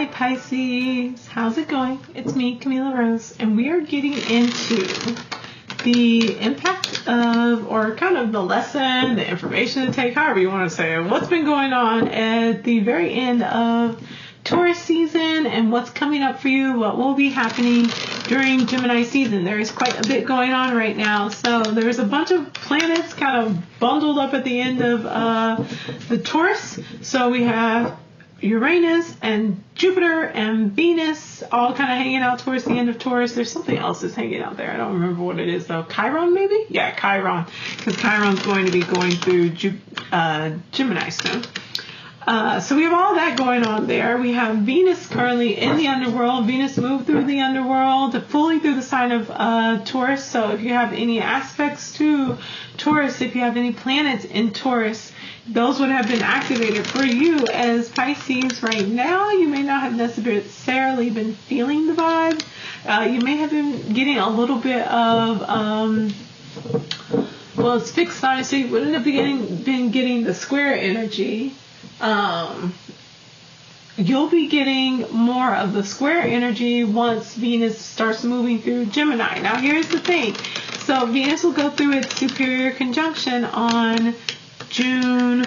Hi Pisces, how's it going? It's me, Kamilah Rose, and we are getting into the impact of, or kind of the lesson, the information to take, however you want to say it, what's been going on at the very end of Taurus season and what's coming up for you, what will be happening during Gemini season. There is quite a bit going on right now. So there's a bunch of planets kind of bundled up at the end of the Taurus. So we have Uranus and Jupiter and Venus all kind of hanging out towards the end of Taurus. There's something else that's hanging out there. I don't remember what it is though. Chiron maybe? Yeah, Chiron. Because Chiron's going to be going through Gemini soon. So we have all that going on there. We have Venus currently in the underworld. Venus moved through the underworld, fully through the sign of Taurus. So if you have any aspects to Taurus, if you have any planets in Taurus, those would have been activated for you as Pisces right now. You may not have necessarily been feeling the vibe. You may have been getting a little bit of, well, it's fixed sign, so you wouldn't have been getting the square energy. You'll be getting more of the square energy once Venus starts moving through Gemini. Now, here's the thing. So Venus will go through its superior conjunction on June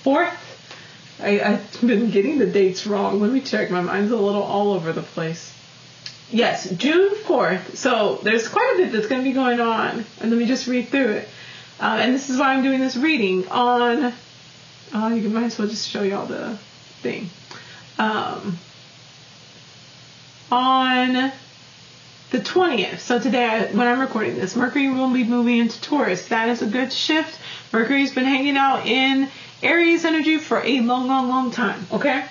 4th. I've been getting the dates wrong. Let me check. My mind's a little all over the place. Yes, June 4th. So there's quite a bit that's going to be going on. And let me just read through it. And this is why I'm doing this reading on... you might as well just show y'all the thing. On the 20th, so today, when I'm recording this, Mercury will be moving into Taurus. That is a good shift. Mercury's been hanging out in Aries energy for a long time, okay?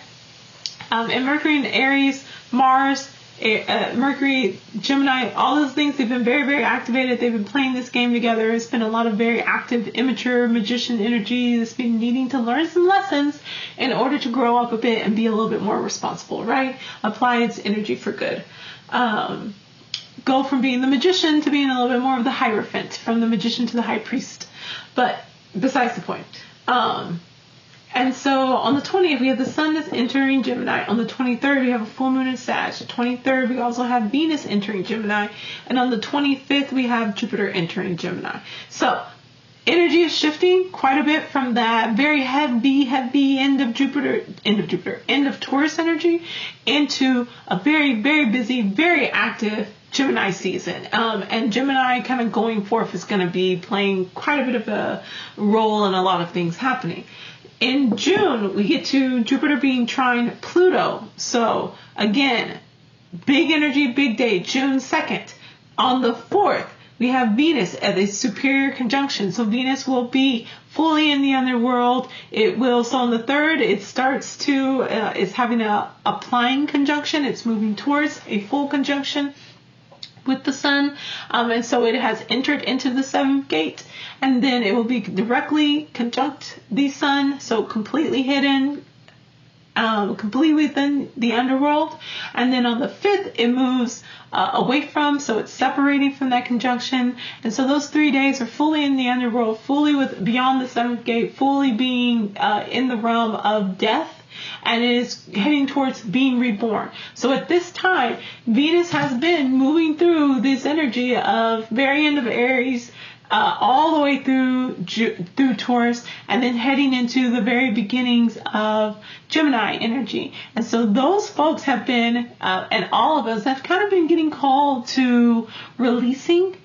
And Mercury in Aries, Mars, Mercury, Gemini, all those things, they've been very activated. They've been playing this game together. It's been a lot of very active, immature magician energy that's been needing to learn some lessons in order to grow up a bit and be a little bit more responsible, right? Apply its energy for good. Go from being the magician to being a little bit more of the Hierophant, from the magician to the high priest. But besides the point. And so on the 20th, we have the sun that's entering Gemini. On the 23rd, we have a full moon in Sag. The 23rd, we also have Venus entering Gemini. And on the 25th, we have Jupiter entering Gemini. So energy is shifting quite a bit from that very heavy end of Taurus energy into a very busy, very active Gemini season. And Gemini kind of going forth is going to be playing quite a bit of a role in a lot of things happening. In June, we get to Jupiter being trine Pluto. So again, big energy, big day, June 2nd. On the 4th, we have Venus at a superior conjunction. So Venus will be fully in the underworld. So on the 3rd, it starts to, it's having a applying conjunction. It's moving towards a full conjunction with the sun, and so it has entered into the 7th gate, and then it will be directly conjunct the sun, so completely hidden, completely within the underworld. And then on the 5th, it moves away from, so it's separating from that conjunction. And so those 3 days are fully in the underworld, fully beyond the 7th gate, fully being in the realm of death. And it is heading towards being reborn. So at this time, Venus has been moving through this energy of very end of Aries, all the way through Taurus, and then heading into the very beginnings of Gemini energy. And so those folks have been, and all of us have kind of been getting called to releasing,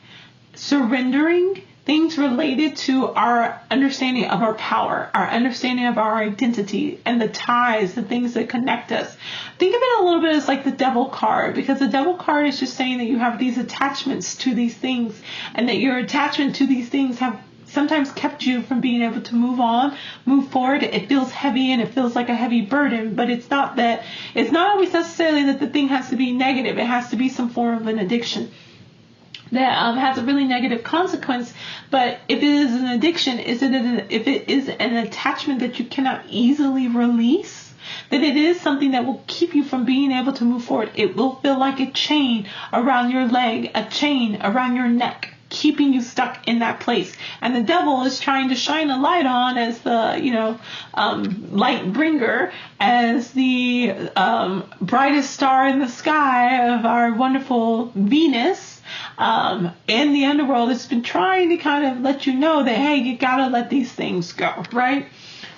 surrendering, things related to our understanding of our power, our understanding of our identity, and the ties, the things that connect us. Think of it a little bit as like the devil card, because the devil card is just saying that you have these attachments to these things, and that your attachment to these things have sometimes kept you from being able to move on, move forward. It feels heavy and it feels like a heavy burden, but it's not always necessarily that the thing has to be negative. It has to be some form of an addiction that has a really negative consequence. But if it is an addiction, if it is an attachment that you cannot easily release, then it is something that will keep you from being able to move forward. It will feel like a chain around your leg, a chain around your neck, keeping you stuck in that place. And the devil is trying to shine a light on as the, light bringer, as the brightest star in the sky of our wonderful Venus. In the underworld, it's been trying to kind of let you know that, hey, you gotta let these things go, right?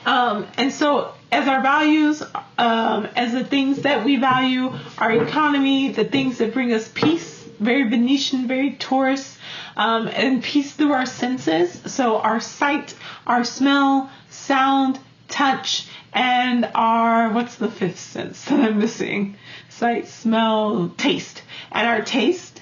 And so as our values, as the things that we value, our economy, the things that bring us peace, very Venetian, very Taurus, and peace through our senses. So our sight, our smell, sound, touch, and our, what's the fifth sense that I'm missing? Sight, smell, taste. And our taste,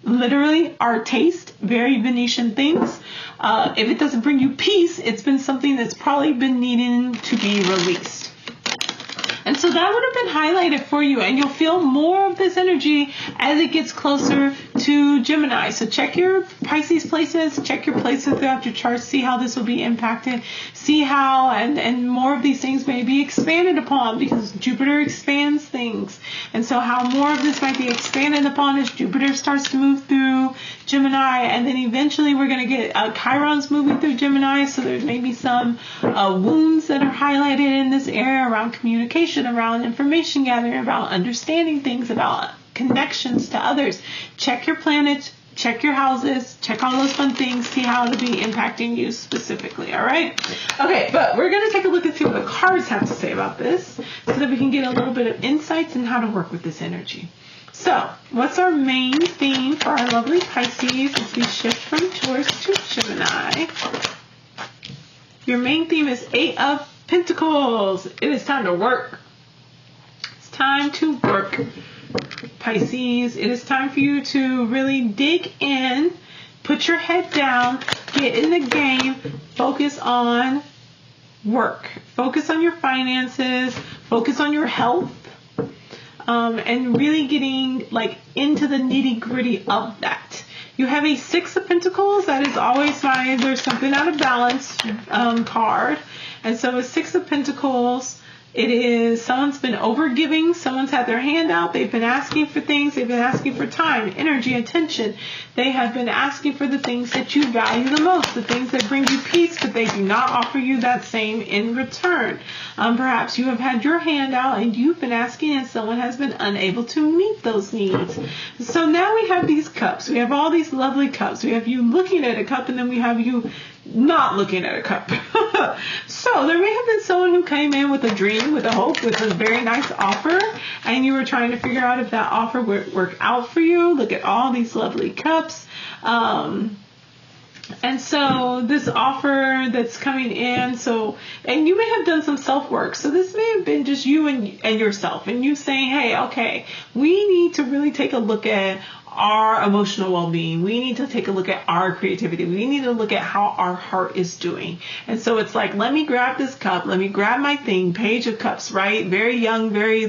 literally our taste, very Venetian things. If it doesn't bring you peace, it's been something that's probably been needing to be released. And so that would have been highlighted for you, and you'll feel more of this energy as it gets closer to Gemini. So check your Pisces placements, check your placements throughout your chart, see how this will be impacted, see how and more of these things may be expanded upon, because Jupiter expands things. And so how more of this might be expanded upon as Jupiter starts to move through Gemini, and then eventually we're going to get Chiron's moving through Gemini, so there may be some wounds that are highlighted in this area around communication, around information gathering, about understanding things, about connections to others. Check your planets, check your houses, check all those fun things, see how it'll be impacting you specifically, all right? Okay, but we're going to take a look and see what the cards have to say about this, so that we can get a little bit of insights on how to work with this energy. So, what's our main theme for our lovely Pisces as we shift from Taurus to Gemini? Your main theme is 8 of Pentacles. It is time to work. It's time to work, Pisces. It is time for you to really dig in, put your head down, get in the game, focus on work. Focus on your finances, focus on your health. And really getting into the nitty gritty of that. You have a 6 of Pentacles. That is always fine. There's something out of balance card. And so a 6 of Pentacles, it is someone's been overgiving. Someone's had their hand out. They've been asking for things. They've been asking for time, energy, attention. They have been asking for the things that you value the most, the things that bring you peace, but they do not offer you that same in return. Perhaps you have had your hand out and you've been asking and someone has been unable to meet those needs. So now we have these cups. We have all these lovely cups. We have you looking at a cup, and then we have you not looking at a cup. So there may have been someone who came in with a dream, with a hope, with a very nice offer, and you were trying to figure out if that offer would work out for you. Look at all these lovely cups. And so this offer that's coming in, and you may have done some self-work. So this may have been just you and yourself, and you saying, hey, okay, we need to really take a look at our emotional well-being. We need to take a look at our creativity. We need to look at how our heart is doing. And so it's like, let me grab this cup. Let me grab my thing. Page of Cups, right? Very young, very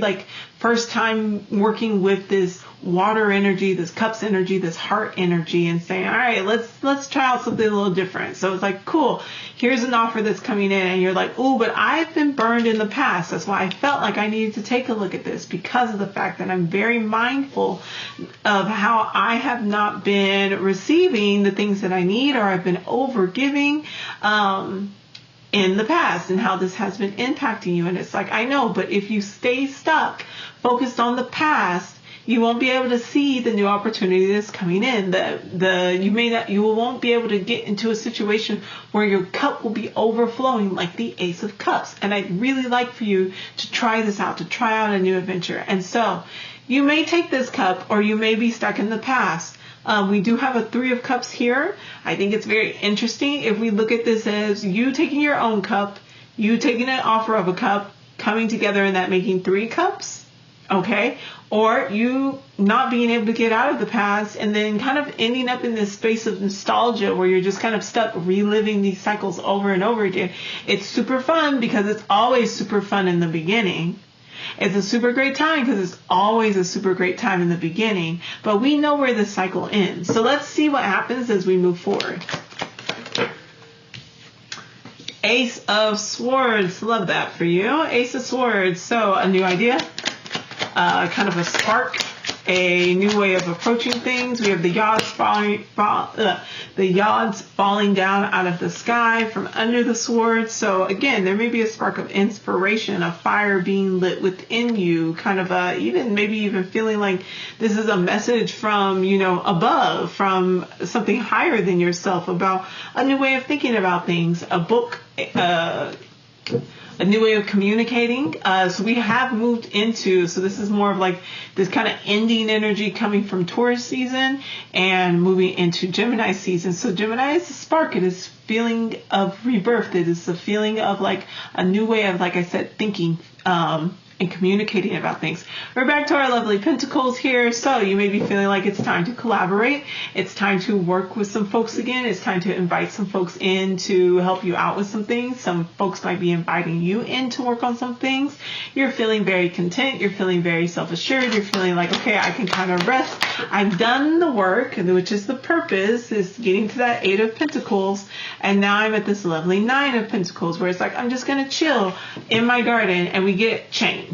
first time working with this water energy, this cups energy, this heart energy, and saying, all right, let's try out something a little different. So it's like, cool, here's an offer that's coming in, and you're like, oh, but I've been burned in the past. That's why I felt like I needed to take a look at this, because of the fact that I'm very mindful of how I have not been receiving the things that I need, or I've been over giving in the past, and how this has been impacting you. And it's like, I know, but if you stay stuck, focused on the past, you won't be able to see the new opportunity that's coming in. You won't be able to get into a situation where your cup will be overflowing like the Ace of Cups. And I'd really like for you to try this out, to try out a new adventure. And so you may take this cup, or you may be stuck in the past. We do have a 3 of Cups here. I think it's very interesting if we look at this as you taking your own cup, you taking an offer of a cup, coming together and that making 3 cups. Okay, or you not being able to get out of the past, and then kind of ending up in this space of nostalgia where you're just kind of stuck reliving these cycles over and over again. It's super fun because it's always super fun in the beginning. It's a super great time because it's always a super great time in the beginning, but we know where this cycle ends. So let's see what happens as we move forward. Ace of Swords. Love that for you. Ace of Swords. So a new idea. Kind of a spark, a new way of approaching things. We have the Yacht falling down out of the sky from under the sword. So again, there may be a spark of inspiration, a fire being lit within you, kind of even feeling like this is a message from, above, from something higher than yourself, about a new way of thinking about things, a book, a new way of communicating. So we have moved into, so this is more of like this kind of ending energy coming from Taurus season and moving into Gemini season. So Gemini is a spark. It is feeling of rebirth. It is a feeling of like a new way of, like I said, thinking, and communicating about things. We're back to our lovely Pentacles here. So you may be feeling like it's time to collaborate. It's time to work with some folks again. It's time to invite some folks in to help you out with some things. Some folks might be inviting you in to work on some things. You're feeling very content. You're feeling very self-assured. You're feeling like, okay, I can kind of rest. I've done the work, which is the purpose, is getting to that 8 of Pentacles. And now I'm at this lovely 9 of Pentacles, where it's like, I'm just going to chill in my garden, and we get change.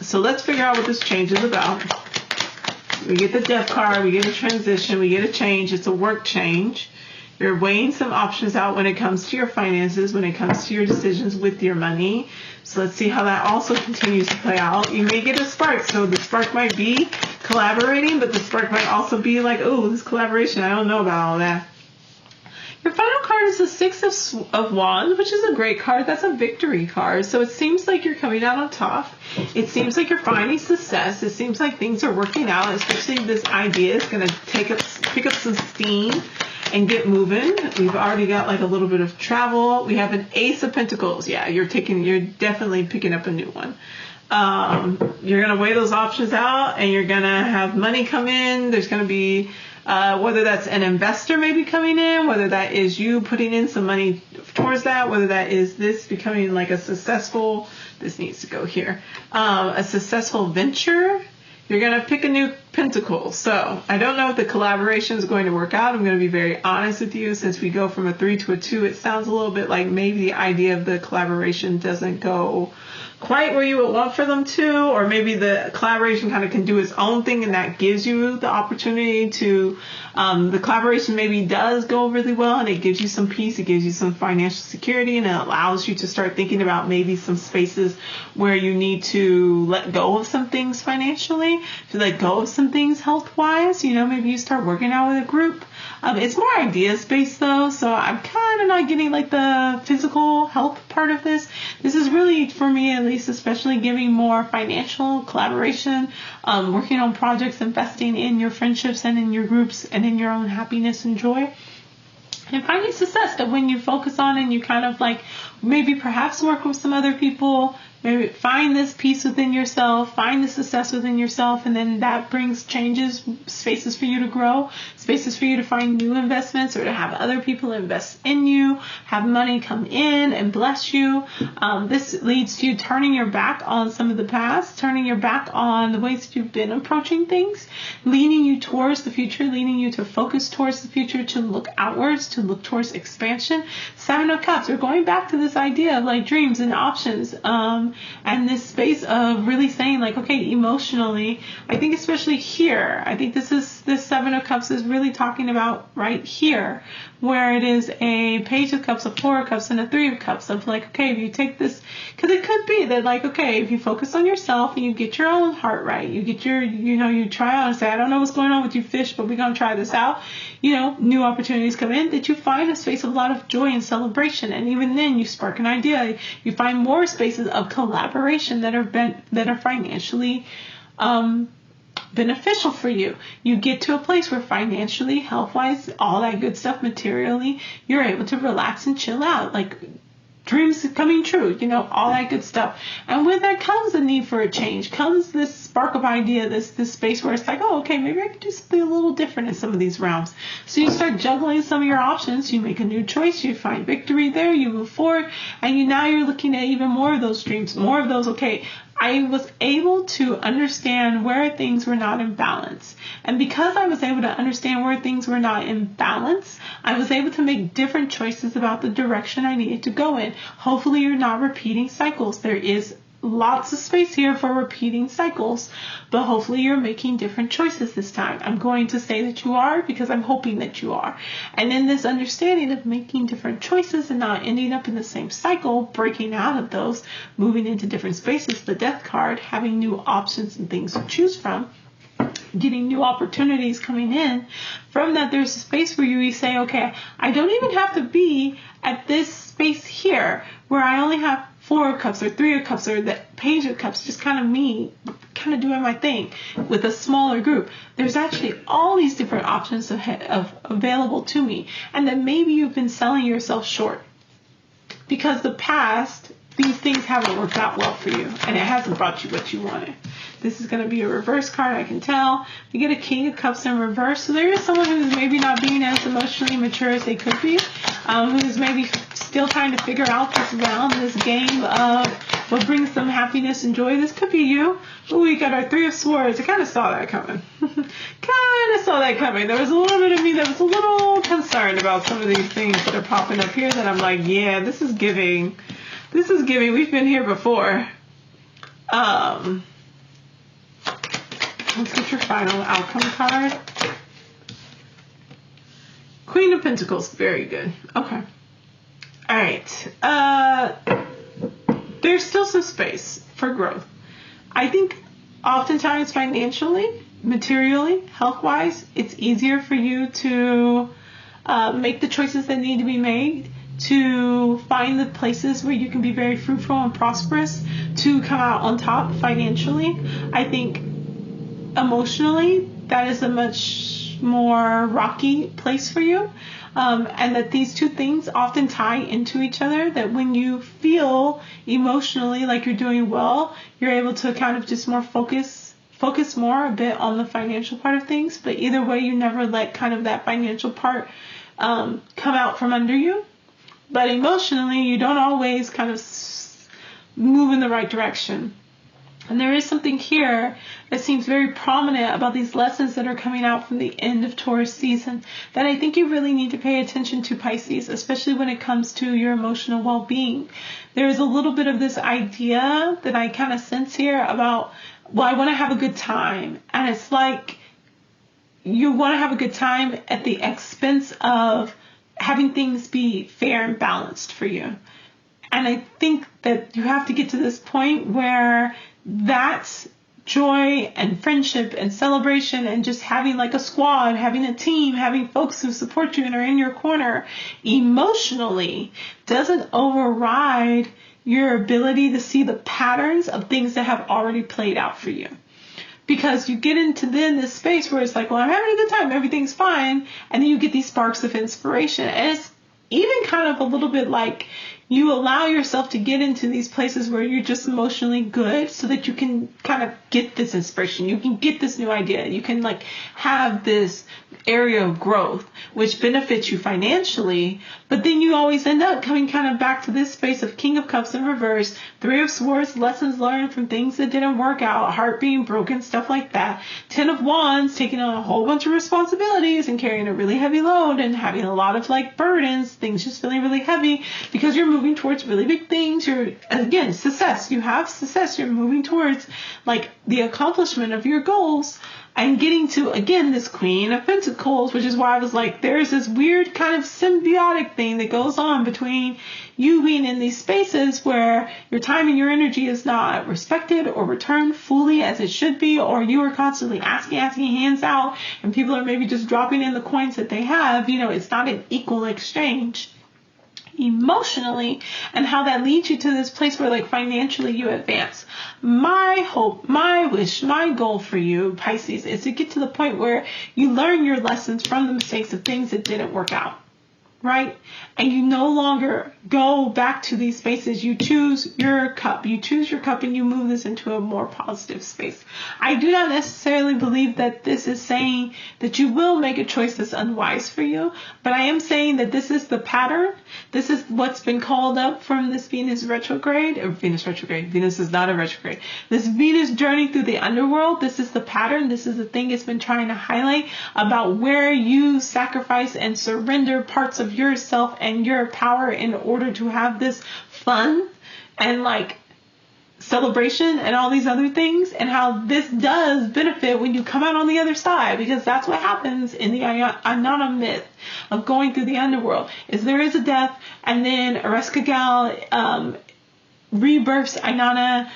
So let's figure out what this change is about. We get the Death card, we get a transition, we get a change. It's a work change. You're weighing some options out when it comes to your finances, when it comes to your decisions with your money. So let's see how that also continues to play out. You may get a spark. So the spark might be collaborating, but the spark might also be like, oh, this collaboration, I don't know about all that. Your final card is the 6 of Wands, which is a great card. That's a victory card. So it seems like you're coming out on top. It seems like you're finding success. It seems like things are working out, especially this idea is going to pick up some steam and get moving. We've already got like a little bit of travel. We have an Ace of Pentacles. Yeah, you're definitely picking up a new one. You're going to weigh those options out, and you're going to have money come in. There's going to be whether that's an investor maybe coming in, whether that is you putting in some money towards that, whether that is this becoming like a successful, this needs to go here, a successful venture. You're going to pick a new pentacle. So I don't know if the collaboration is going to work out. I'm going to be very honest with you. Since we go from a 3 to a 2, it sounds a little bit like maybe the idea of the collaboration doesn't go quite where you would want for them to, or maybe the collaboration kind of can do its own thing, and that gives you the opportunity to, the collaboration maybe does go really well, and it gives you some peace, it gives you some financial security, and it allows you to start thinking about maybe some spaces where you need to let go of some things financially, to let go of some things health-wise. Maybe you start working out with a group. It's more ideas-based though, so I'm kind of not getting like the physical health part of this. This is really, for me at least, especially giving more financial collaboration, working on projects, investing in your friendships and in your groups and in your own happiness and joy. And finding success that when you focus on and you kind of like maybe perhaps work with some other people, maybe find this peace within yourself, find the success within yourself, and then that brings changes, spaces for you to grow, spaces for you to find new investments or to have other people invest in you, have money come in and bless you. This leads to you turning your back on some of the past, turning your back on the ways that you've been approaching things, leaning you towards the future, leaning you to focus towards the future, to look outwards, to look towards expansion. 7 of Cups, we're going back to this idea of like dreams and options, and this space of really saying like, okay, emotionally, I think especially here, I think this 7 of Cups is really talking about right here, where it is a Page of Cups, a 4 of Cups, and a 3 of Cups of like, okay, if you take this, because it could be that like, okay, if you focus on yourself and you get your own heart right, you get your, you try out and say, I don't know what's going on with you fish, but we're going to try this out, new opportunities come in, that you find a space of a lot of joy and celebration. And even then you spark an idea, you find more spaces of collaboration that are financially, beneficial for you. You get to a place where financially, health-wise, all that good stuff materially, you're able to relax and chill out. Like dreams coming true, all that good stuff. And with that comes a need for a change, comes this spark of idea, this space where it's like, oh, okay, maybe I could do something a little different in some of these realms. So you start juggling some of your options, you make a new choice, you find victory there, you move forward, and now you're looking at even more of those dreams, more of those, okay, I was able to understand where things were not in balance. And because I was able to understand where things were not in balance, I was able to make different choices about the direction I needed to go in. Hopefully you're not repeating cycles. There is lots of space here for repeating cycles, but hopefully you're making different choices this time. I'm going to say that you are because I'm hoping that you are. And in this understanding of making different choices and not ending up in the same cycle, breaking out of those, moving into different spaces, the Death card, having new options and things to choose from, getting new opportunities coming in. From that, there's a space where you say, okay, I don't even have to be at this space here where I only have 4 of Cups or 3 of Cups or the Page of Cups, just kind of me, kind of doing my thing with a smaller group. There's actually all these different options of available to me, and that maybe you've been selling yourself short because the past, these things haven't worked out well for you, and it hasn't brought you what you wanted. This is going to be a reverse card, I can tell. You get a King of Cups in reverse. So there is someone who's maybe not being as emotionally mature as they could be, who's maybe still trying to figure out this realm, this game of what brings them happiness and joy. This could be you. Ooh, we got our 3 of Swords. I kind of saw that coming. There was a little bit of me that was a little concerned about some of these things that are popping up here that I'm like, yeah, this is giving. This is giving. We've been here before. Let's get your final outcome card. Queen of Pentacles. Very good. Okay. All right. There's still some space for growth. I think oftentimes financially, materially, health-wise, it's easier for you to make the choices that need to be made, to find the places where you can be very fruitful and prosperous, to come out on top financially. I think emotionally, that is a much more rocky place for you. And that these two things often tie into each other, that when you feel emotionally like you're doing well, you're able to kind of just more focus more a bit on the financial part of things. But either way, you never let kind of that financial part come out from under you. But emotionally, you don't always kind of move in the right direction. And there is something here that seems very prominent about these lessons that are coming out from the end of Taurus season that I think you really need to pay attention to, Pisces, especially when it comes to your emotional well-being. There's a little bit of this idea that I kind of sense here about, well, I want to have a good time. And it's like you want to have a good time at the expense of having things be fair and balanced for you. And I think that you have to get to this point where that's joy and friendship and celebration and just having like a squad, having a team, having folks who support you and are in your corner emotionally doesn't override your ability to see the patterns of things that have already played out for you. Because you get into then this space where it's like, well, I'm having a good time, everything's fine. And then you get these sparks of inspiration. And it's even kind of a little bit like you allow yourself to get into these places where you're just emotionally good so that you can kind of get this inspiration. You can get this new idea. You can like have this area of growth, which benefits you financially. But then you always end up coming kind of back to this space of King of Cups in reverse, 3 of Swords, lessons learned from things that didn't work out, heart being broken, stuff like that. 10 of Wands, taking on a whole bunch of responsibilities and carrying a really heavy load and having a lot of like burdens, things just feeling really heavy because you're moving towards really big things. You're, again, success. You have success. You're moving towards like the accomplishment of your goals and getting to, again, this Queen of Pentacles, which is why I was like, there's this weird kind of symbiotic thing that goes on between you being in these spaces where your time and your energy is not respected or returned fully as it should be, or you are constantly asking hands out and people are maybe just dropping in the coins that they have. You know, it's not an equal exchange emotionally, and how that leads you to this place where like financially you advance. My hope, my wish, my goal for you, Pisces, is to get to the point where you learn your lessons from the mistakes of things that didn't work out, right? And you no longer go back to these spaces. You choose your cup. You choose your cup and you move this into a more positive space. I do not necessarily believe that this is saying that you will make a choice that's unwise for you, but I am saying that this is the pattern. This is what's been called up from this Venus retrograde, or Venus retrograde. Venus is not a retrograde. This Venus journey through the underworld. This is the pattern. This is the thing it's been trying to highlight about where you sacrifice and surrender parts of yourself and your power in order to have this fun and like celebration and all these other things, and how this does benefit when you come out on the other side, because that's what happens in the Inanna myth of going through the underworld, is there is a death, and then Ereshkigal rebirths Inanna,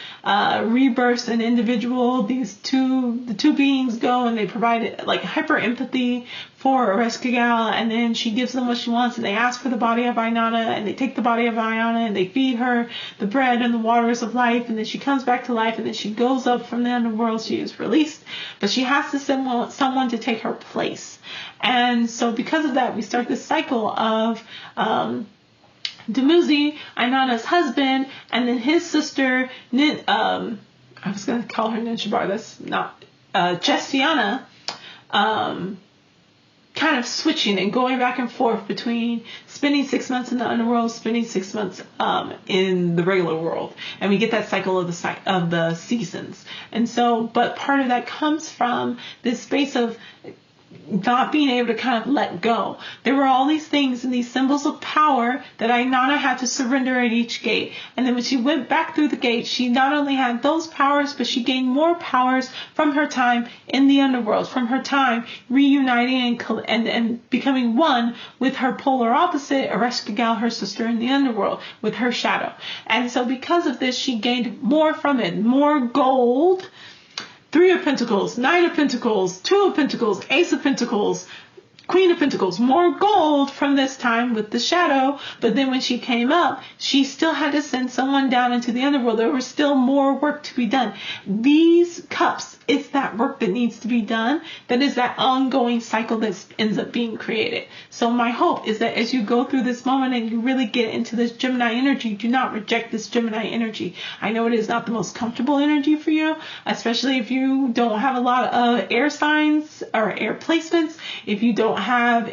rebirths an individual. The two beings go and they provide like hyper empathy for Ereshkigal, and then she gives them what she wants, and they ask for the body of Inanna, and they take the body of Inanna and they feed her the bread and the waters of life, and then she comes back to life, and then she goes up from the underworld. She is released, but she has to send someone to take her place. And so because of that, we start this cycle of Dumuzi, Inanna's husband, and then his sister, I was going to call her Ninjabar, that's not, Jessiana, kind of switching and going back and forth between spending 6 months in the underworld, spending 6 months in the regular world. And we get that cycle of the seasons. And so, but part of that comes from this space of not being able to kind of let go. There were all these things and these symbols of power that Inanna had to surrender at each gate. And then when she went back through the gate, she not only had those powers, but she gained more powers from her time in the underworld, from her time reuniting and becoming one with her polar opposite, Ereshkigal, her sister in the underworld, with her shadow. And so because of this, she gained more from it, more gold, 3 of Pentacles, 9 of Pentacles, 2 of Pentacles, Ace of Pentacles, Queen of Pentacles, more gold from this time with the shadow. But then when she came up, she still had to send someone down into the underworld. There was still more work to be done. These cups, it's that work that needs to be done. That is that ongoing cycle that ends up being created. So my hope is that as you go through this moment and you really get into this Gemini energy, do not reject this Gemini energy. I know it is not the most comfortable energy for you, especially if you don't have a lot of air signs or air placements. If you don't have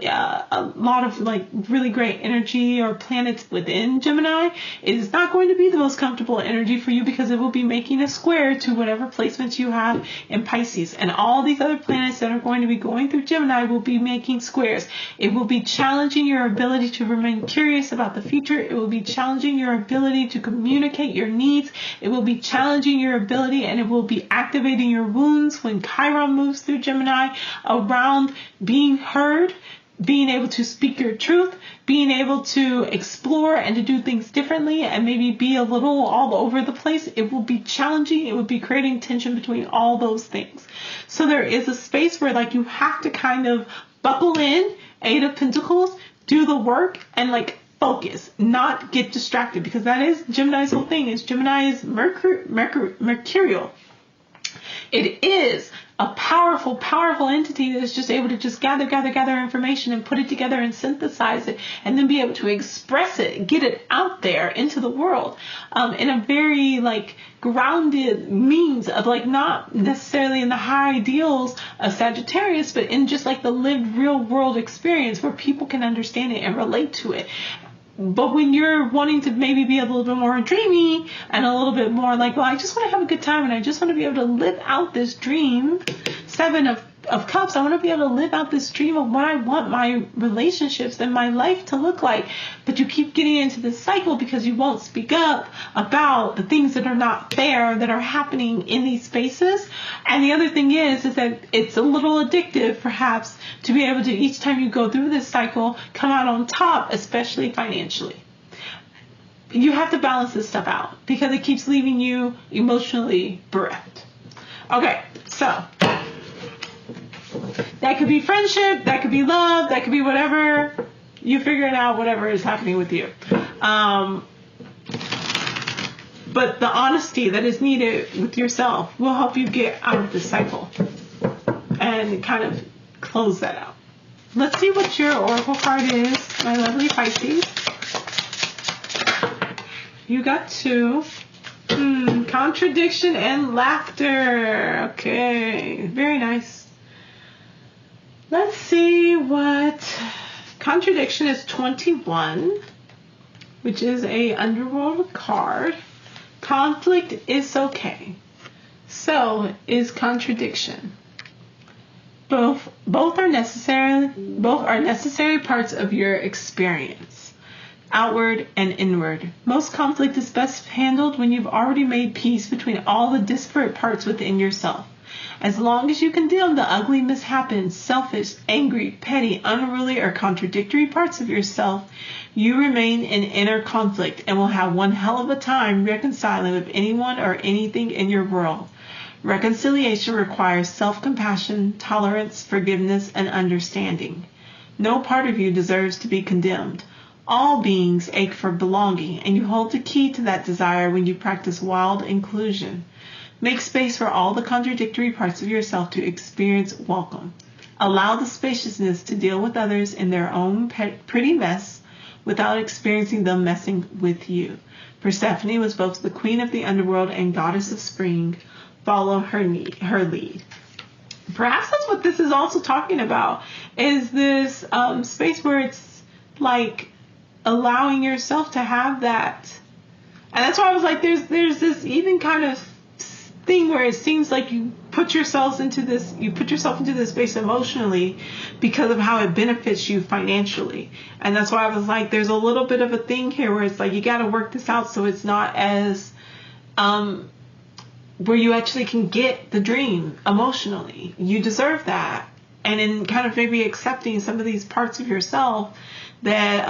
a lot of like really great energy or planets within Gemini, it is not going to be the most comfortable energy for you, because it will be making a square to whatever placements you have in Pisces, and all these other planets that are going to be going through Gemini will be making squares. It will be challenging your ability to remain curious about the future. It will be challenging your ability to communicate your needs. It will be challenging your ability, and it will be activating your wounds when Chiron moves through Gemini around being heard, being able to speak your truth, being able to explore and to do things differently, and maybe be a little all over the place. It will be challenging. It will be creating tension between all those things. So there is a space where like you have to kind of buckle in, 8 of Pentacles, do the work, and like focus, not get distracted, because that is Gemini's whole thing. Is Gemini is mercurial. It is a powerful, powerful entity that is just able to just gather information and put it together and synthesize it, and then be able to express it, get it out there into the world in a very like grounded means of like not necessarily in the high ideals of Sagittarius, but in just like the lived real world experience where people can understand it and relate to it. But when you're wanting to maybe be a little bit more dreamy and a little bit more like, well, I just want to have a good time and I just want to be able to live out this dream, 7 of Cups, I want to be able to live out this dream of what I want my relationships and my life to look like. But you keep getting into this cycle because you won't speak up about the things that are not fair that are happening in these spaces. And the other thing is that it's a little addictive, perhaps, to be able to, each time you go through this cycle, come out on top, especially financially. You have to balance this stuff out because it keeps leaving you emotionally bereft. Okay, so that could be friendship, that could be love, that could be whatever. You figure it out, whatever is happening with you. But the honesty that is needed with yourself will help you get out of this cycle and kind of close that out. Let's see what your oracle card is, my lovely Pisces. You got 2. Contradiction and laughter. Okay, very nice. Let's see what contradiction is. 21, which is a underworld card. Conflict is okay. So is contradiction. Both are necessary parts of your experience. outward and inward. Most conflict is best handled when you've already made peace between all the disparate parts within yourself. As long as you condemn the ugly, mishapen, selfish, angry, petty, unruly, or contradictory parts of yourself, you remain in inner conflict and will have one hell of a time reconciling with anyone or anything in your world. Reconciliation requires self-compassion, tolerance, forgiveness, and understanding. No part of you deserves to be condemned. All beings ache for belonging, and you hold the key to that desire when you practice wild inclusion. Make space for all the contradictory parts of yourself to experience welcome. Allow the spaciousness to deal with others in their own pretty mess without experiencing them messing with you. Persephone was both the queen of the underworld and goddess of spring. Follow her lead. Perhaps that's what this is also talking about, is this space where it's like allowing yourself to have that. And that's why I was like, there's this even kind of thing where it seems like you put yourself into this space emotionally because of how it benefits you financially. And that's why I was like, there's a little bit of a thing here where it's like you got to work this out so it's not as where you actually can get the dream emotionally. You deserve that. And in kind of maybe accepting some of these parts of yourself that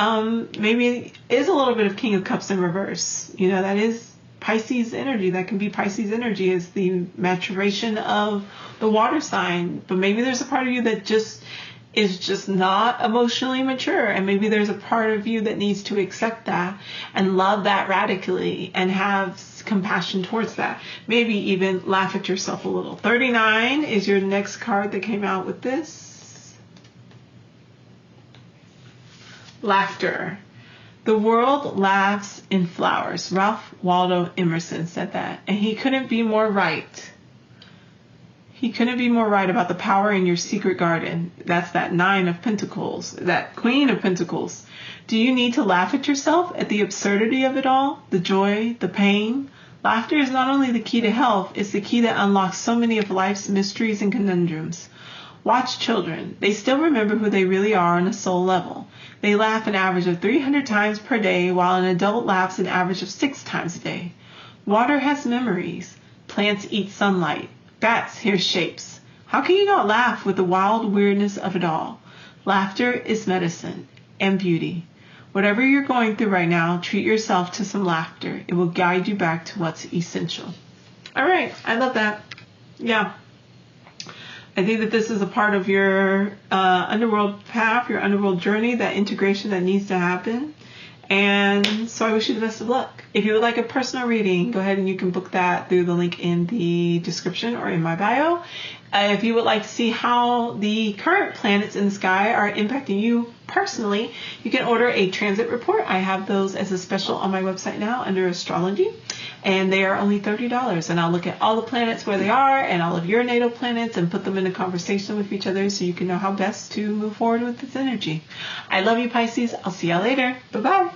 maybe is a little bit of King of Cups in reverse. You know, that is Pisces energy. That can be Pisces energy, is the maturation of the water sign. But maybe there's a part of you that is just not emotionally mature. And maybe there's a part of you that needs to accept that and love that radically and have compassion towards that. Maybe even laugh at yourself a little. 39 is your next card that came out with this. Laughter. The world laughs in flowers. Ralph Waldo Emerson said that. And he couldn't be more right. He couldn't be more right about the power in your secret garden. That's that 9 of Pentacles, that Queen of Pentacles. Do you need to laugh at yourself, at the absurdity of it all, the joy, the pain? Laughter is not only the key to health, it's the key that unlocks so many of life's mysteries and conundrums. Watch children. They still remember who they really are on a soul level. They laugh an average of 300 times per day, while an adult laughs an average of 6 times a day. Water has memories. Plants eat sunlight. Bats hear shapes. How can you not laugh with the wild weirdness of it all? Laughter is medicine and beauty. Whatever you're going through right now, treat yourself to some laughter. It will guide you back to what's essential. All right. I love that. Yeah. I think that this is a part of your underworld path, your underworld journey, that integration that needs to happen. And so I wish you the best of luck. If you would like a personal reading, go ahead and you can book that through the link in the description or in my bio. If you would like to see how the current planets in the sky are impacting you personally, you can order a transit report. I have those as a special on my website now under astrology, and they are only $30. And I'll look at all the planets where they are and all of your natal planets and put them in a conversation with each other so you can know how best to move forward with this energy. I love you, Pisces. I'll see y'all later. Bye-bye.